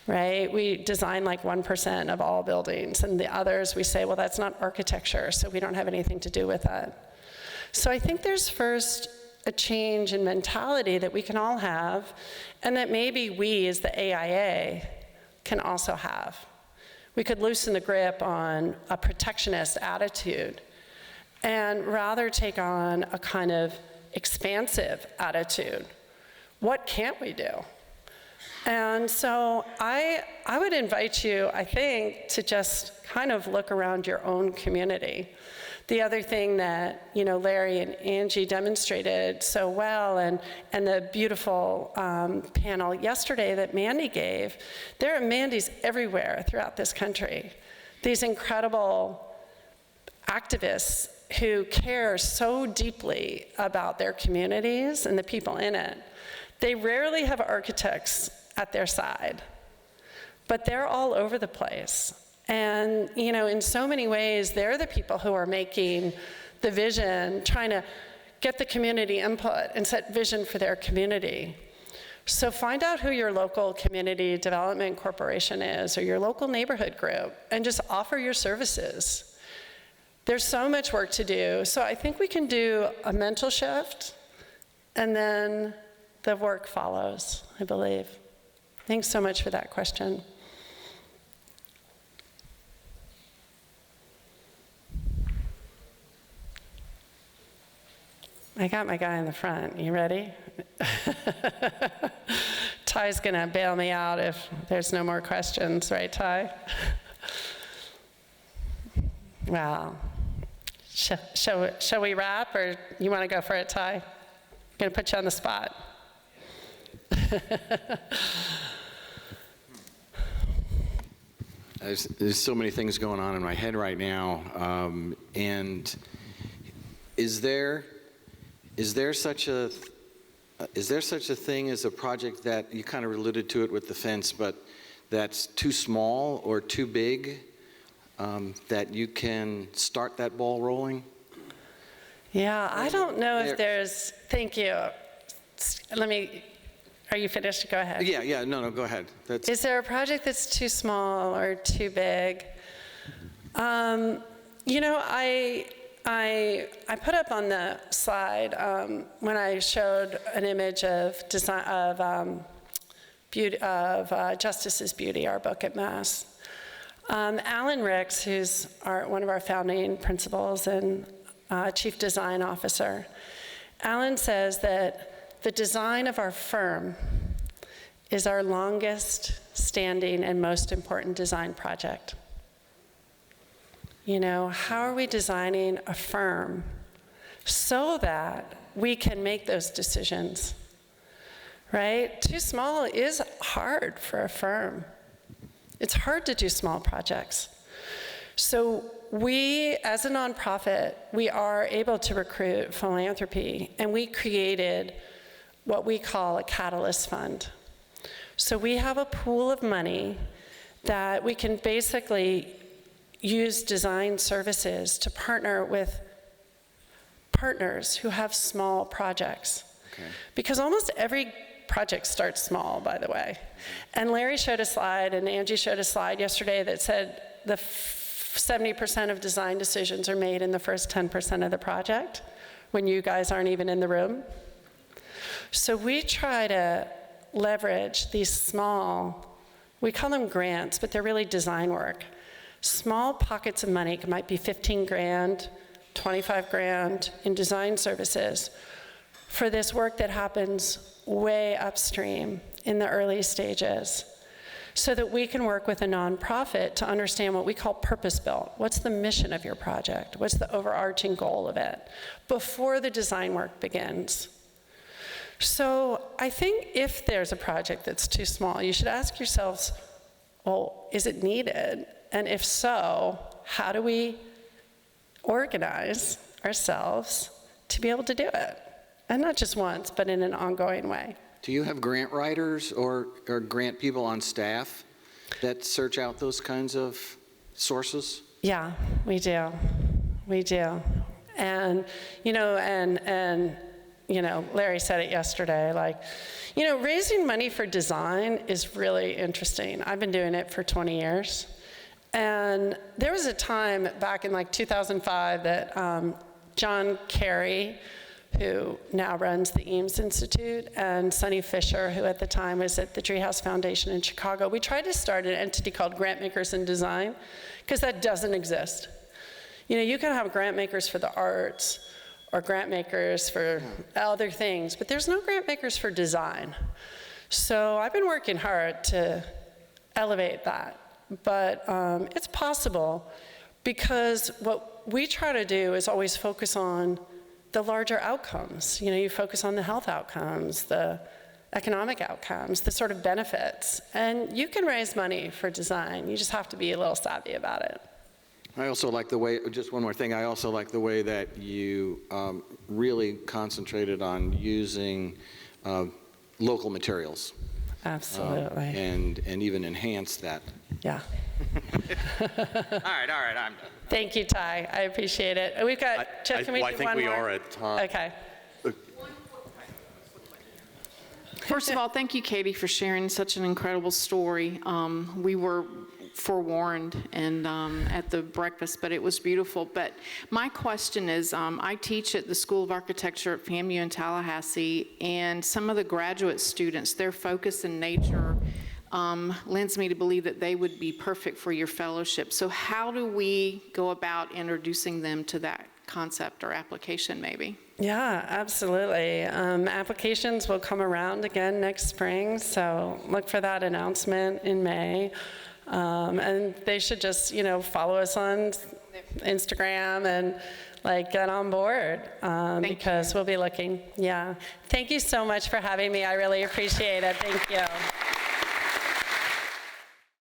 right? We design like 1% of all buildings, and the others we say, well, that's not architecture, so we don't have anything to do with that. So I think there's first a change in mentality that we can all have, and that maybe we as the AIA can also have. We could loosen the grip on a protectionist attitude and rather take on a kind of expansive attitude. What can't we do? And so I would invite you, I think, to just kind of look around your own community. The other thing that, you know, Larry and Angie demonstrated so well, and the beautiful panel yesterday that Mandy gave, there are Mandys everywhere throughout this country. These incredible activists who care so deeply about their communities and the people in it. They rarely have architects at their side, but they're all over the place. And, you know, in so many ways, they're the people who are making the vision, trying to get the community input and set vision for their community. So find out who your local community development corporation is, or your local neighborhood group, and just offer your services. There's so much work to do. So I think we can do a mental shift, and then the work follows, I believe. Thanks so much for that question. I got my guy in the front. You ready? Ty's gonna bail me out if there's no more questions, right, Ty? Well, shall we wrap, or you want to go for it, Ty? I'm going to put you on the spot. There's so many things going on in my head right now, and is there such a thing as a project that you kind of alluded to it with the fence, but that's too small or too big? That you can start that ball rolling? Yeah, I don't know if there's, thank you. Are you finished? Go ahead. Yeah, no, go ahead. Is there a project that's too small or too big? You know, I put up on the slide when I showed an image of design of Justice is Beauty, our book at Mass. Alan Ricks, who's one of our founding principals and chief design officer, Alan says that the design of our firm is our longest standing and most important design project. You know, how are we designing a firm so that we can make those decisions, right? Too small is hard for a firm. It's hard to do small projects. So we, as a nonprofit, we are able to recruit philanthropy, and we created what we call a catalyst fund. So we have a pool of money that we can basically use design services to partner with partners who have small projects. Okay. Because almost every project starts small, by the way. And Larry showed a slide, and Angie showed a slide yesterday that said the 70% of design decisions are made in the first 10% of the project, when you guys aren't even in the room. So we try to leverage these small, we call them grants, but they're really design work. Small pockets of money, it might be 15 grand, 25 grand in design services for this work that happens way upstream in the early stages, so that we can work with a nonprofit to understand what we call purpose-built. What's the mission of your project? What's the overarching goal of it before the design work begins? So I think if there's a project that's too small, you should ask yourselves, well, is it needed? And if so, how do we organize ourselves to be able to do it? And not just once, but in an ongoing way. Do you have grant writers or grant people on staff that search out those kinds of sources? Yeah, we do. We do. And, you know, you know, Larry said it yesterday, like, you know, raising money for design is really interesting. I've been doing it for 20 years. And there was a time back in like 2005 that John Kerry, who now runs the Eames Institute, and Sonny Fisher, who at the time was at the Treehouse Foundation in Chicago, we tried to start an entity called Grant Makers in Design, because that doesn't exist. You know, you can have grant makers for the arts, or grant makers for other things, but there's no grant makers for design. So I've been working hard to elevate that, but it's possible, because what we try to do is always focus on the larger outcomes. You know, you focus on the health outcomes, the economic outcomes, the sort of benefits, and you can raise money for design. You just have to be a little savvy about it. I also like the way, just one more thing, I also like the way that you really concentrated on using local materials. Absolutely. And even enhanced that. Yeah. All right, I'm done. Thank you, Ty. I appreciate it. We've got, Jeff, can we do one more? I think we are at time. Okay. First of all, thank you, Katie, for sharing such an incredible story. We were forewarned and at the breakfast, but it was beautiful. But my question is, I teach at the School of Architecture at FAMU in Tallahassee, and some of the graduate students, their focus in nature lends me to believe that they would be perfect for your fellowship. So how do we go about introducing them to that concept or application, maybe? Yeah, absolutely. Applications will come around again next spring, so look for that announcement in May. And they should just, you know, follow us on Instagram and like get on board because we'll be looking. Yeah. Thank you so much for having me. I really appreciate it. Thank you.